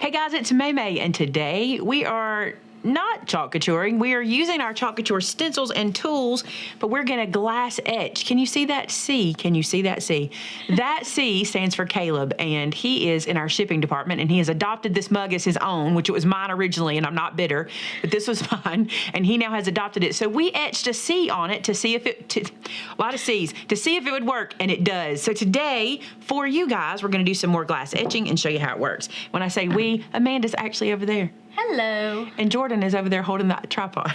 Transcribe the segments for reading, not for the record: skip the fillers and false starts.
Hey guys, it's Maymay, and today we are not chalk couturing. We are using our chalk couture stencils and tools, but we're gonna glass etch. Can you see that C? Can you see that C? That C stands for Caleb, and he is in our shipping department, and he has adopted this mug as his own, which it was mine originally, and I'm not bitter, but this was mine, and he now has adopted it. So we etched a C on it to see if it, a lot of C's, to see if it would work, and it does. So today, for you guys, we're gonna do some more glass etching and show you how it works. When I say we, Amanda's actually over there. Hello. And Jordan is over there holding the tripod.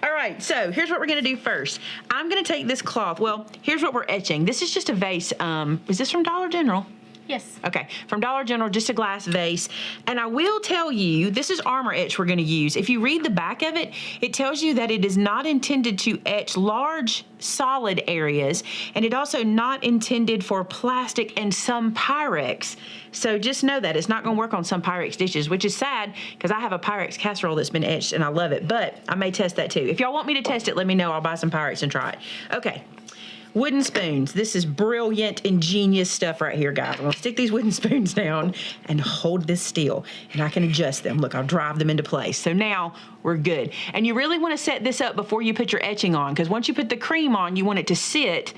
All right, so here's what we're gonna do first. I'm gonna take this cloth. Well, here's what we're etching. This is just a vase. Is this from Dollar General? Yes. Okay, from Dollar General, just a glass vase. And I will tell you, this is armor etch we're gonna use. If you read the back of it, it tells you that it is not intended to etch large solid areas, and it also not intended for plastic and some Pyrex. So just know that it's not gonna work on some Pyrex dishes, which is sad because I have a Pyrex casserole that's been etched and I love it, but I may test that too. If y'all want me to test it, let me know. I'll buy some Pyrex and try it. Okay. Wooden spoons. This is brilliant, ingenious stuff right here, guys. I'm gonna stick these wooden spoons down and hold this still, and I can adjust them. Look, I'll drive them into place. So now we're good. And you really wanna set this up before you put your etching on, because once you put the cream on, you want it to sit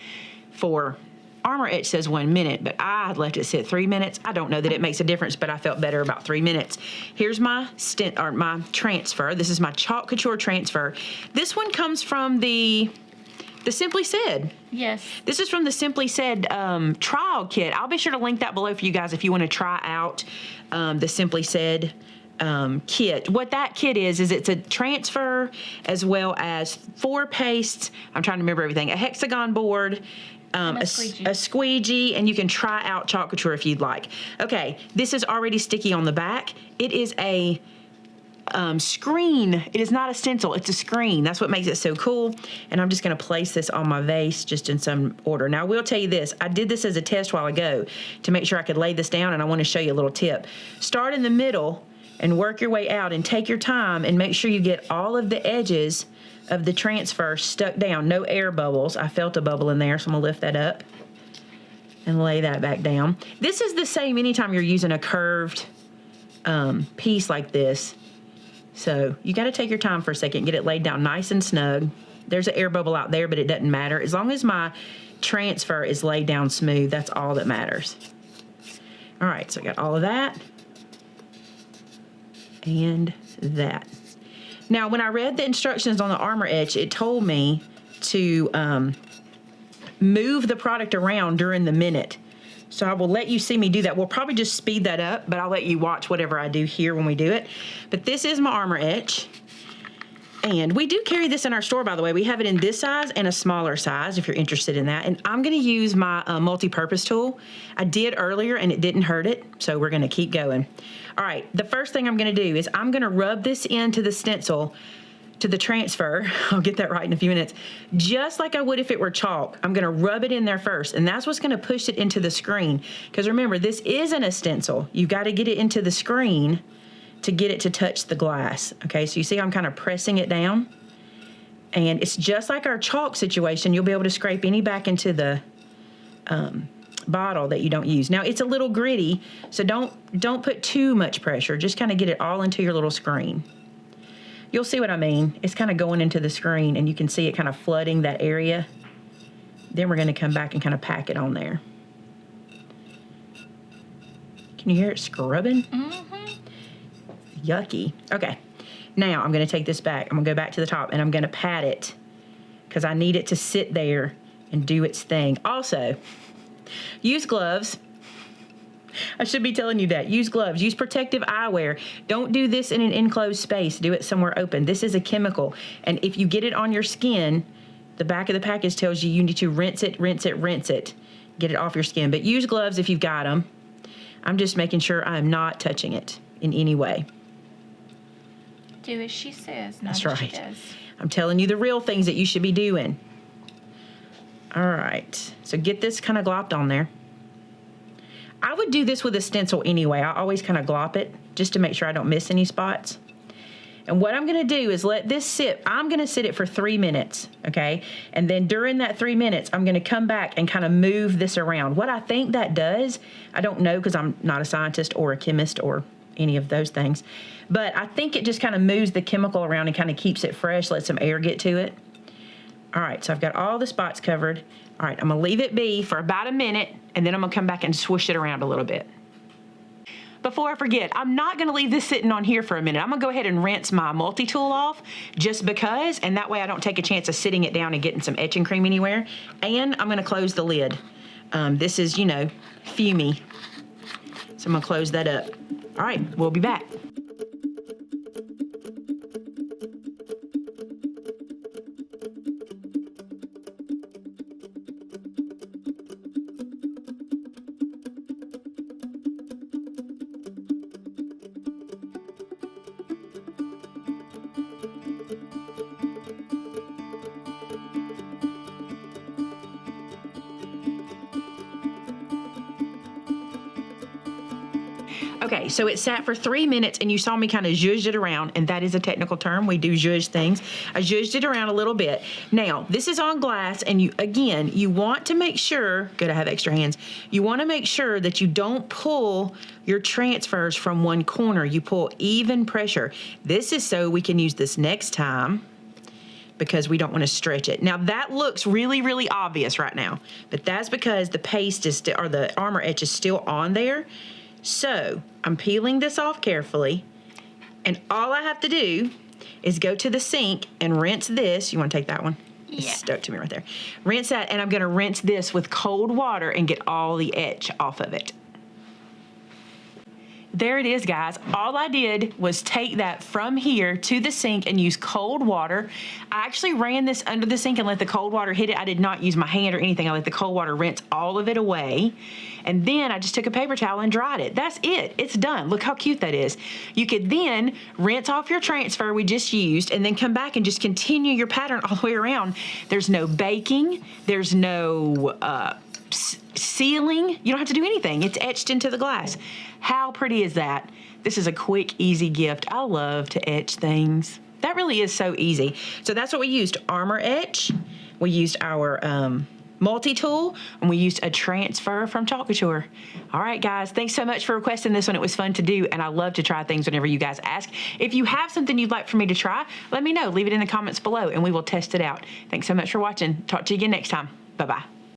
for, Armor Etch says 1 minute, but I left it sit 3 minutes. I don't know that it makes a difference, but I felt better about 3 minutes. Here's my my transfer. This is my Chalk Couture transfer. This one comes from the Simply Said. Yes. This is from the Simply Said trial kit. I'll be sure to link that below for you guys if you want to try out the Simply Said kit. What that kit is it's a transfer as well as 4 pastes. I'm trying to remember everything. A hexagon board, a squeegee, and you can try out Chalk Couture if you'd like. Okay, this is already sticky on the back. It is a screen. It is not a stencil, it's a screen. That's what makes it so cool. And I'm just gonna place this on my vase just in some order. Now I will tell you this, I did this as a test while ago to make sure I could lay this down, and I wanna show you a little tip. Start in the middle and work your way out, and take your time and make sure you get all of the edges of the transfer stuck down. No air bubbles. I felt a bubble in there, so I'm gonna lift that up and lay that back down. This is the same anytime you're using a curved piece like this. So you got to take your time for a second, get it laid down nice and snug. There's an air bubble out there, but it doesn't matter. As long as my transfer is laid down smooth, that's all that matters. All right, so I got all of that and that. Now, when I read the instructions on the Armor Etch, it told me to move the product around during the minute. So I will let you see me do that. We'll probably just speed that up, but I'll let you watch whatever I do here when we do it. But this is my Armor Etch. And we do carry this in our store, by the way. We have it in this size and a smaller size if you're interested in that. And I'm gonna use my multi-purpose tool. I did earlier and it didn't hurt it, so we're gonna keep going. All right, the first thing I'm gonna do is I'm gonna rub this into the stencil, to the transfer. I'll get that right in a few minutes. Just like I would if it were chalk, I'm gonna rub it in there first, and that's what's gonna push it into the screen. Because remember, this isn't a stencil. You've gotta get it into the screen to get it to touch the glass. Okay, so you see I'm kind of pressing it down, and it's just like our chalk situation. You'll be able to scrape any back into the bottle that you don't use. Now it's a little gritty, so don't put too much pressure. Just kind of get it all into your little screen. You'll see what I mean. It's kind of going into the screen, and you can see it kind of flooding that area. Then we're gonna come back and kind of pack it on there. Can you hear it scrubbing? Mm-hmm. Yucky. Okay, now I'm gonna take this back. I'm gonna go back to the top, and I'm gonna pat it because I need it to sit there and do its thing. Also, use gloves. I should be telling you that. Use gloves. Use protective eyewear. Don't do this in an enclosed space. Do it somewhere open. This is a chemical, and if you get it on your skin, the back of the package tells you you need to rinse it, rinse it, rinse it. Get it off your skin. But use gloves if you've got them. I'm just making sure I'm not touching it in any way. Do as she says, not That's as right. she does. I'm telling you the real things that you should be doing. All right. So get this kind of glopped on there. I would do this with a stencil anyway. I always kind of glop it just to make sure I don't miss any spots. And what I'm going to do is let this sit. I'm going to sit it for 3 minutes, okay? And then during that 3 minutes, I'm going to come back and kind of move this around. What I think that does, I don't know because I'm not a scientist or a chemist or any of those things, but I think it just kind of moves the chemical around and kind of keeps it fresh, lets some air get to it. All right, so I've got all the spots covered. All right, I'm gonna leave it be for about a minute, and then I'm gonna come back and swoosh it around a little bit. Before I forget, I'm not gonna leave this sitting on here for a minute. I'm gonna go ahead and rinse my multi-tool off just because, and that way I don't take a chance of sitting it down and getting some etching cream anywhere. And I'm gonna close the lid. This is, you know, fumey. So I'm gonna close that up. All right, we'll be back. Okay, so it sat for 3 minutes and you saw me kind of zhuzh it around, and that is a technical term. We do zhuzh things. I zhuzhed it around a little bit. Now, this is on glass, and you want to make sure, good, I have extra hands. You want to make sure that you don't pull your transfers from one corner. You pull even pressure. This is so we can use this next time because we don't want to stretch it. Now that looks really, really obvious right now, but that's because the paste is still, or the Armor Etch is still on there. So I'm peeling this off carefully, and all I have to do is go to the sink and rinse this. You want to take that one? Yeah. It's stuck to me right there. Rinse that, and I'm going to rinse this with cold water and get all the etch off of it. There it is, guys. All I did was take that from here to the sink and use cold water. I actually ran this under the sink and let the cold water hit it. I did not use my hand or anything. I let the cold water rinse all of it away. And then I just took a paper towel and dried it. That's it. It's done. Look how cute that is. You could then rinse off your transfer we just used and then come back and just continue your pattern all the way around. There's no baking. There's no sealing. You don't have to do anything. It's etched into the glass. How pretty is that? This is a quick, easy gift. I love to etch things. That really is so easy. So that's what we used. Armor Etch. We used our multi-tool, and we used a transfer from Couture. All right, guys, thanks so much for requesting this one. It was fun to do, and I love to try things whenever you guys ask. If you have something you'd like for me to try, let me know. Leave it in the comments below, and we will test it out. Thanks so much for watching. Talk to you again next time. Bye-bye.